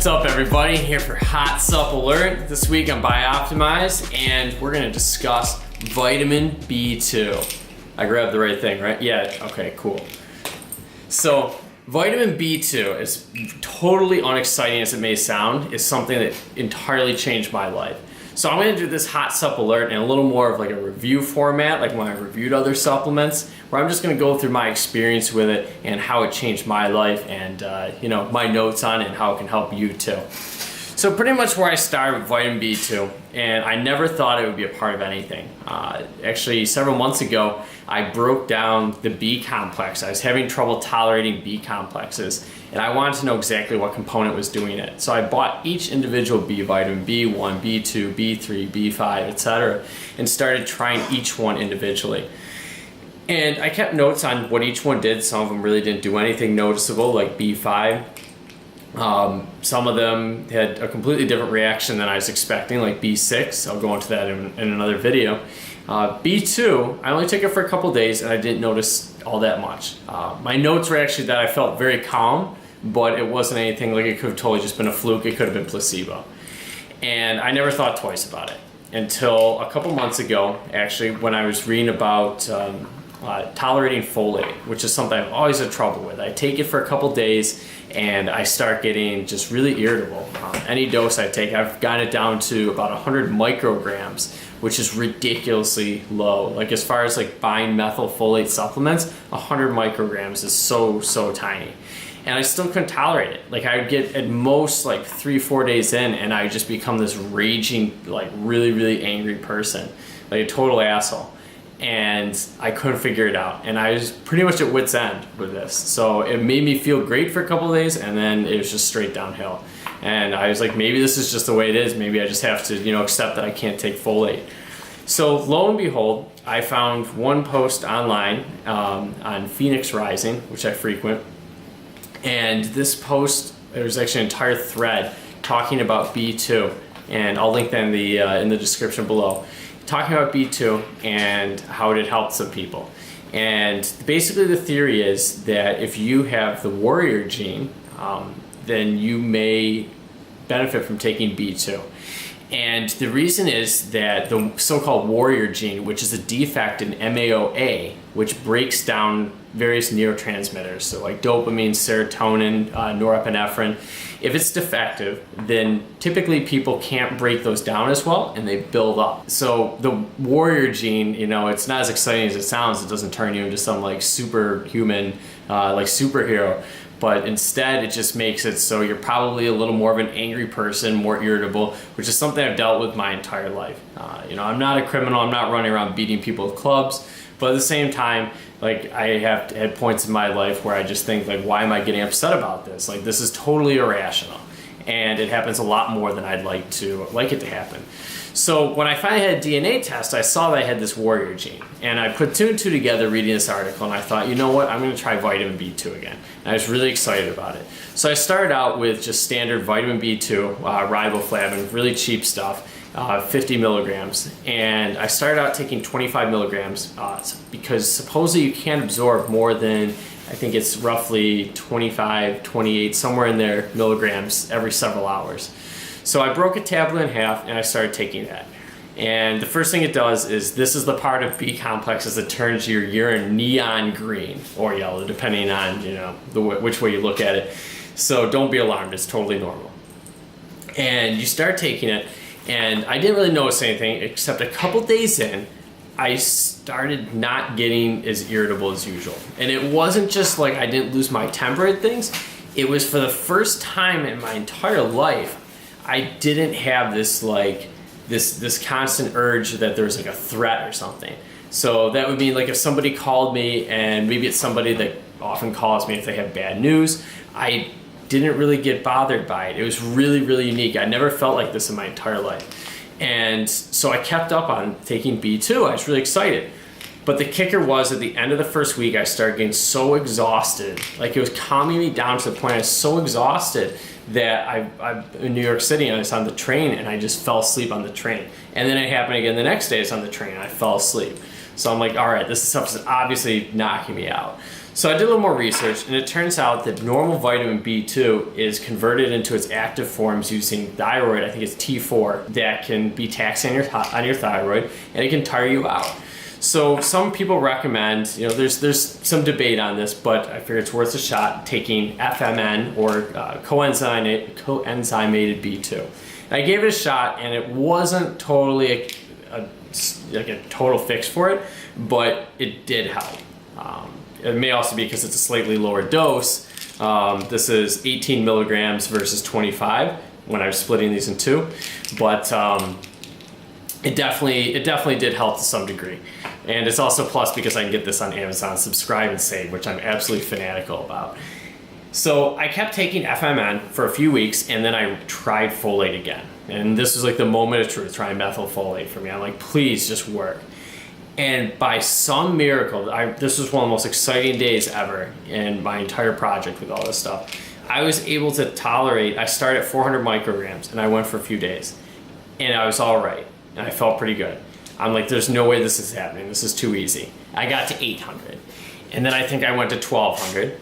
What's up, everybody? Here for Hot Supp Alert. This week I'm Bioptimized, and we're gonna discuss vitamin B2. I grabbed the right thing, right? Yeah, okay, cool. So, vitamin B2, as totally unexciting as it may sound, is something that entirely changed my life. So I'm gonna do this Hot Supp Alert in a little more of like a review format, like when I reviewed other supplements, where I'm just gonna go through my experience with it and how it changed my life and my notes on it and how it can help you too. So pretty much where I started with vitamin B2, and I never thought it would be a part of anything. Actually, several months ago, I broke down the B complex. I was having trouble tolerating B complexes, and I wanted to know exactly what component was doing it. So I bought each individual B vitamin, B1, B2, B3, B5, etc., and started trying each one individually. And I kept notes on what each one did. Some of them really didn't do anything noticeable, like B5. Some of them had a completely different reaction than I was expecting, like B6. I'll go into that in another video. B2, I only took it for a couple days and I didn't notice all that much. My notes were actually that I felt very calm, but it wasn't anything like it could have totally just been a fluke. It could have been placebo. And I never thought twice about it until a couple months ago, actually, when I was reading about tolerating folate, which is something I've always had trouble with. I take it for a couple days and I start getting just really irritable. Any dose I take, I've gotten it down to about 100 micrograms, which is ridiculously low. Like as far as like buying methylfolate supplements, 100 micrograms is so tiny. And I still couldn't tolerate it. Like I would get at most like 3-4 days in and I would just become this raging, like really angry person, like a total asshole. And I couldn't figure it out. And I was pretty much at wit's end with this. So it made me feel great for a couple of days and then it was just straight downhill. And I was like, maybe this is just the way it is. Maybe I just have to, accept that I can't take folate. So lo and behold, I found one post online on Phoenix Rising, which I frequent. And this post, there was actually an entire thread talking about B2. And I'll link that in the description below. Talking about B2 and how it had helped some people. And basically the theory is that if you have the warrior gene, then you may benefit from taking B2. And the reason is that the so-called warrior gene, which is a defect in MAOA, which breaks down various neurotransmitters, so like dopamine, serotonin, norepinephrine. If it's defective, then typically people can't break those down as well and they build up. So the warrior gene, it's not as exciting as it sounds. It doesn't turn you into some like superhuman, like superhero. But instead it just makes it so you're probably a little more of an angry person, more irritable, which is something I've dealt with my entire life. I'm not a criminal, I'm not running around beating people with clubs, but at the same time, like I have had points in my life where I just think like, why am I getting upset about this? Like this is totally irrational. And it happens a lot more than I'd like it to happen. So when I finally had a DNA test, I saw that I had this warrior gene. And I put 2 and 2 together reading this article, and I thought, you know what, I'm gonna try vitamin B2 again. And I was really excited about it. So I started out with just standard vitamin B2, riboflavin, really cheap stuff, 50 milligrams. And I started out taking 25 milligrams because supposedly you can't absorb more than, I think it's roughly 25, 28, somewhere in there, milligrams every several hours. So I broke a tablet in half and I started taking that. And the first thing it does is, this is the part of B complexes that turns your urine neon green or yellow, depending on which way you look at it. So don't be alarmed, it's totally normal. And you start taking it, and I didn't really notice anything except a couple days in, I started not getting as irritable as usual. And it wasn't just like I didn't lose my temper at things. It was for the first time in my entire life, I didn't have this like this constant urge that there's like a threat or something. So that would mean like if somebody called me, and maybe it's somebody that often calls me if they have bad news, I didn't really get bothered by it. It was really unique. I never felt like this in my entire life. And so I kept up on taking B2. I was really excited. But the kicker was, at the end of the first week, I started getting so exhausted. Like it was calming me down to the point I was so exhausted that I'm in New York City and I was on the train and I just fell asleep on the train. And then it happened again the next day. I was on the train and I fell asleep. So I'm like, all right, this stuff is obviously knocking me out. So I did a little more research, and it turns out that normal vitamin B2 is converted into its active forms using thyroid, I think it's T4, that can be taxing on your thyroid, and it can tire you out. So some people recommend, there's some debate on this, but I figure it's worth a shot, taking FMN or coenzymated B2. And I gave it a shot, and it wasn't totally a total fix for it, but it did help. It may also be because it's a slightly lower dose. This is 18 milligrams versus 25 when I was splitting these in two, but it definitely did help to some degree. And it's also plus because I can get this on Amazon Subscribe and Save, which I'm absolutely fanatical about. So I kept taking FMN for a few weeks, and then I tried folate again. And this was like the moment of truth, trying methylfolate for me. I'm like, please just work. And by some miracle, this was one of the most exciting days ever in my entire project with all this stuff. I was able to tolerate, I started at 400 micrograms, and I went for a few days. And I was all right, and I felt pretty good. I'm like, there's no way this is happening. This is too easy. I got to 800. And then I think I went to 1200,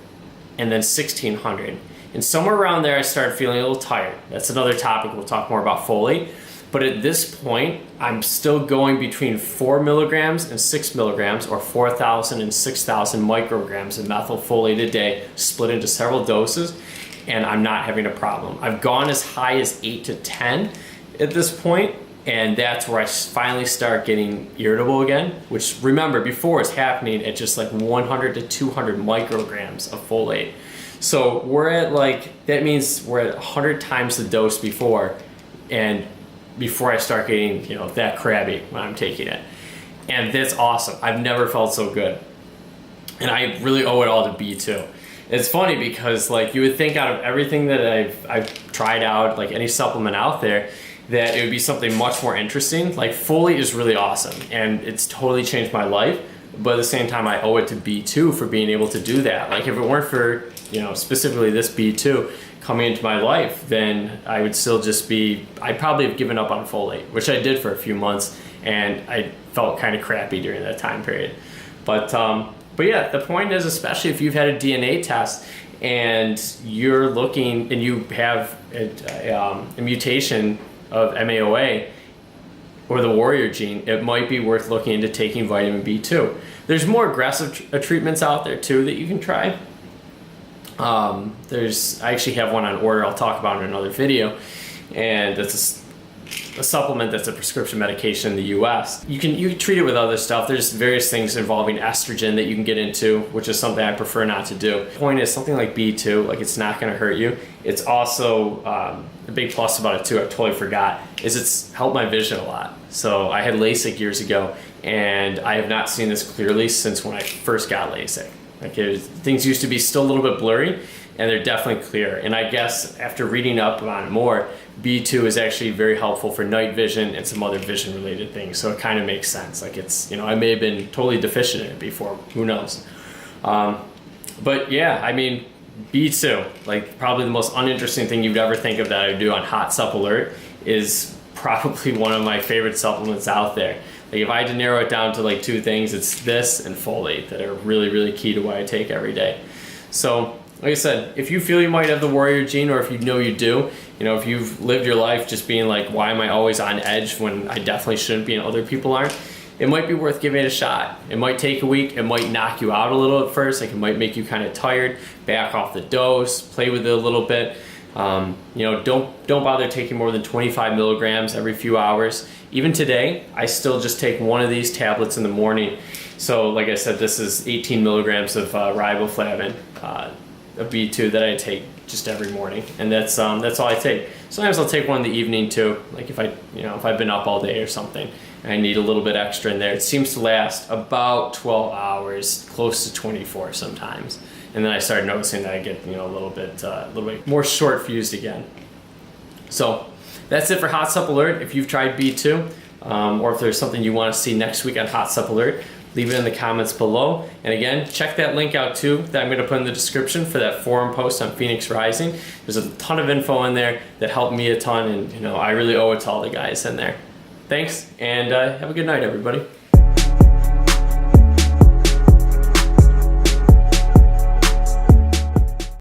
and then 1600. And somewhere around there, I started feeling a little tired. That's another topic. We'll talk more about folate. But at this point, I'm still going between 4 milligrams and 6 milligrams, or 4,000 and 6,000 micrograms of methylfolate a day, split into several doses, and I'm not having a problem. I've gone as high as 8 to 10 at this point, and that's where I finally start getting irritable again, which, remember, before it's happening at just like 100 to 200 micrograms of folate. So we're at that means we're at 100 times the dose before, and before I start getting, that crabby when I'm taking it. And that's awesome. I've never felt so good. And I really owe it all to B2. It's funny because you would think out of everything that I've tried out, like any supplement out there, that it would be something much more interesting. Like folate is really awesome, and it's totally changed my life. But at the same time, I owe it to B2 for being able to do that. Like if it weren't for, specifically this B2 coming into my life, then I would still I'd probably have given up on folate, which I did for a few months, and I felt kind of crappy during that time period. But yeah, the point is, especially if you've had a DNA test and you're looking and you have a mutation of MAOA or the warrior gene, it might be worth looking into taking vitamin B2. There's more aggressive treatments out there too that you can try. I actually have one on order I'll talk about in another video, and it's a supplement that's a prescription medication in the US. You can treat it with other stuff. There's various things involving estrogen that you can get into, which is something I prefer not to do. The point is, something like B2, it's not going to hurt you. It's also a big plus about it too, I totally forgot, is it's helped my vision a lot. So I had LASIK years ago, and I have not seen this clearly since when I first got LASIK. Things used to be still a little bit blurry, and they're definitely clear. And I guess after reading up on it more, B2 is actually very helpful for night vision and some other vision related things. So it kind of makes sense. I may have been totally deficient in it before, who knows? But yeah, B2, probably the most uninteresting thing you'd ever think of that I would do on Hot Supp Alert, is probably one of my favorite supplements out there. If I had to narrow it down to two things, it's this and folate that are really, really key to what I take every day. So, like I said, if you feel you might have the warrior gene, or if you know you do, if you've lived your life just being why am I always on edge when I definitely shouldn't be and other people aren't, it might be worth giving it a shot. It might take a week, it might knock you out a little at first, it might make you kind of tired, back off the dose, play with it a little bit. Don't bother taking more than 25 milligrams every few hours. Even today, I still just take one of these tablets in the morning. So like I said, this is 18 milligrams of riboflavin, a B2 that I take just every morning, and that's all I take. Sometimes I'll take one in the evening too, if I've been up all day or something and I need a little bit extra in there. It seems to last about 12 hours, close to 24 sometimes. And then I started noticing that I get a little bit more short fused again. So that's it for Hot Supp Alert. If you've tried B2, or if there's something you want to see next week on Hot Supp Alert, leave it in the comments below. And again, check that link out too that I'm going to put in the description for that forum post on Phoenix Rising. There's a ton of info in there that helped me a ton, and I really owe it to all the guys in there. Thanks, and have a good night, everybody.